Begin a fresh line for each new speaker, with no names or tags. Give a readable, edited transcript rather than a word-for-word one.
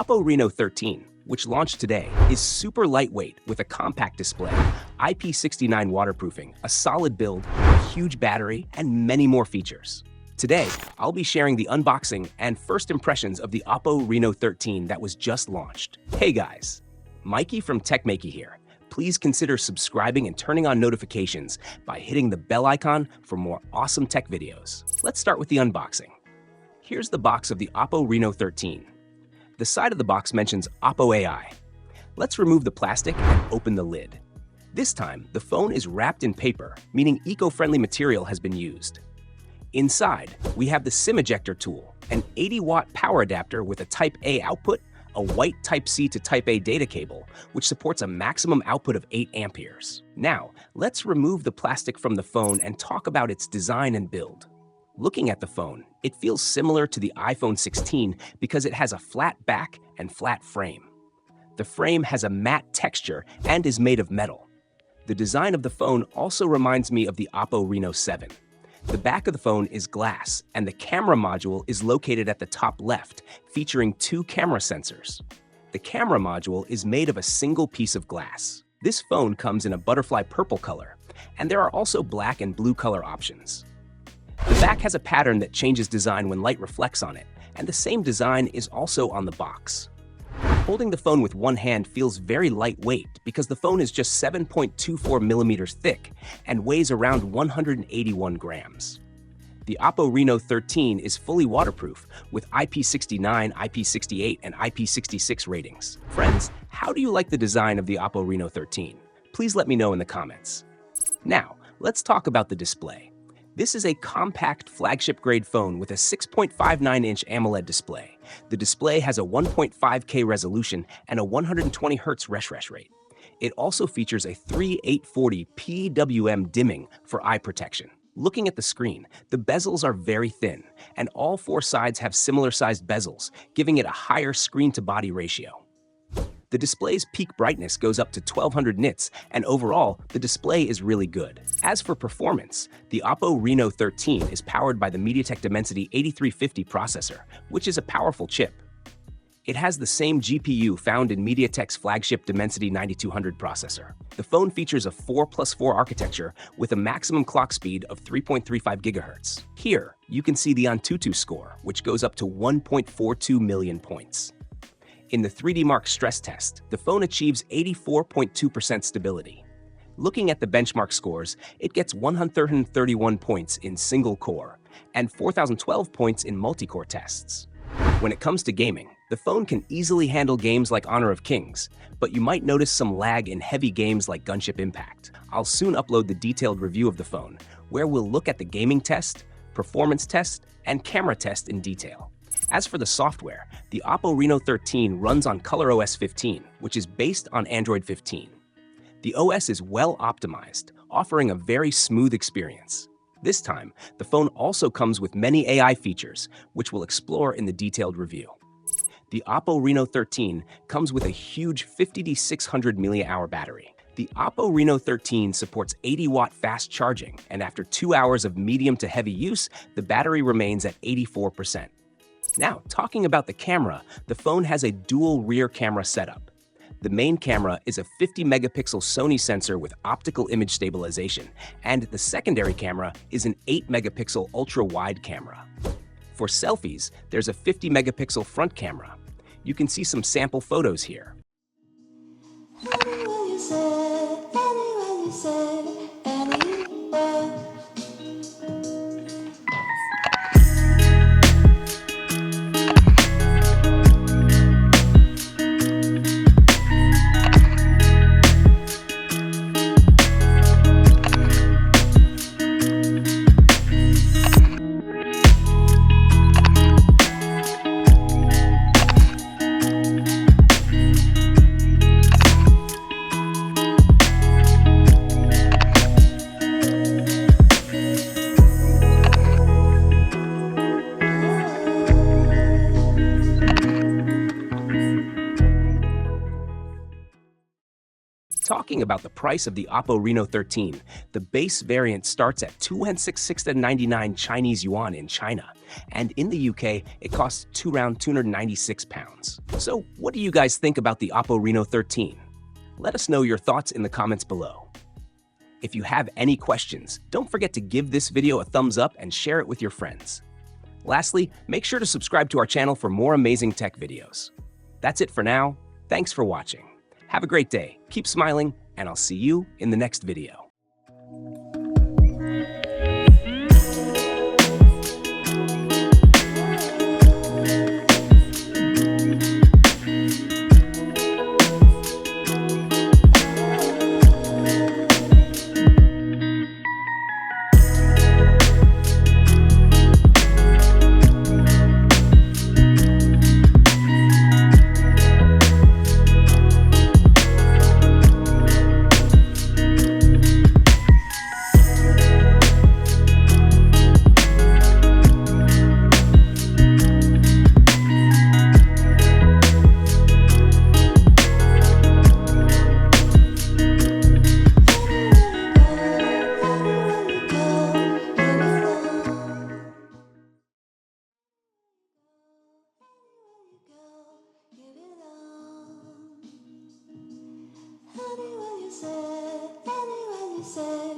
Oppo Reno 13, which launched today, is super lightweight with a compact display, IP69 waterproofing, a solid build, a huge battery, and many more features. Today, I'll be sharing the unboxing and first impressions of the Oppo Reno 13 that was just launched. Hey guys, Maiky from techmaiky here. Please consider subscribing and turning on notifications by hitting the bell icon for more awesome tech videos. Let's start with the unboxing. Here's the box of the Oppo Reno 13. The side of the box mentions Oppo AI. Let's remove the plastic and open the lid. This time, the phone is wrapped in paper, meaning eco-friendly material has been used. Inside, we have the SIM ejector tool, an 80-watt power adapter with a Type-A output, a white Type-C to Type-A data cable, which supports a maximum output of 8 amperes. Now, let's remove the plastic from the phone and talk about its design and build. Looking at the phone, it feels similar to the iPhone 16 because it has a flat back and flat frame. The frame has a matte texture and is made of metal. The design of the phone also reminds me of the Oppo Reno 7. The back of the phone is glass, and the camera module is located at the top left, featuring 2 camera sensors. The camera module is made of a single piece of glass. This phone comes in a butterfly purple color, and there are also black and blue color options. The back has a pattern that changes design when light reflects on it, and the same design is also on the box. Holding the phone with one hand feels very lightweight because the phone is just 7.24 millimeters thick and weighs around 181 grams. The Oppo Reno 13 is fully waterproof with IP69, IP68, and IP66 ratings. Friends, how do you like the design of the Oppo Reno 13? Please let me know in the comments. Now, let's talk about the display. This is a compact flagship-grade phone with a 6.59-inch AMOLED display. The display has a 1.5K resolution and a 120 Hz refresh rate. It also features a 3840 PWM dimming for eye protection. Looking at the screen, the bezels are very thin, and all 4 sides have similar-sized bezels, giving it a higher screen-to-body ratio. The display's peak brightness goes up to 1200 nits, and overall, the display is really good. As for performance, the Oppo Reno 13 is powered by the MediaTek Dimensity 8350 processor, which is a powerful chip. It has the same GPU found in MediaTek's flagship Dimensity 9200 processor. The phone features a 4+4 architecture with a maximum clock speed of 3.35 GHz. Here, you can see the Antutu score, which goes up to 1.42 million points. In the 3D Mark stress test, the phone achieves 84.2% stability. Looking at the benchmark scores, it gets 131 points in single core and 4,012 points in multi-core tests. When it comes to gaming, the phone can easily handle games like Honor of Kings, but you might notice some lag in heavy games like Gunship Impact. I'll soon upload the detailed review of the phone, where we'll look at the gaming test, performance test, and camera test in detail. As for the software, the Oppo Reno 13 runs on ColorOS 15, which is based on Android 15. The OS is well optimized, offering a very smooth experience. This time, the phone also comes with many AI features, which we'll explore in the detailed review. The Oppo Reno 13 comes with a huge 50-600 mAh battery. The Oppo Reno 13 supports 80-watt fast charging, and after 2 hours of medium to heavy use, the battery remains at 84%. Now, talking about the camera, the phone has a dual rear camera setup. The main camera is a 50-megapixel Sony sensor with optical image stabilization, and the secondary camera is an 8-megapixel ultra-wide camera. For selfies, there's a 50-megapixel front camera. You can see some sample photos here. Talking about the price of the Oppo Reno 13, the base variant starts at 2,699 Chinese yuan in China, and in the UK, it costs around £296. So what do you guys think about the Oppo Reno 13? Let us know your thoughts in the comments below. If you have any questions, don't forget to give this video a thumbs up and share it with your friends. Lastly, make sure to subscribe to our channel for more amazing tech videos. That's it for now. Thanks for watching. Have a great day, keep smiling, and I'll see you in the next video.
Anywhere you say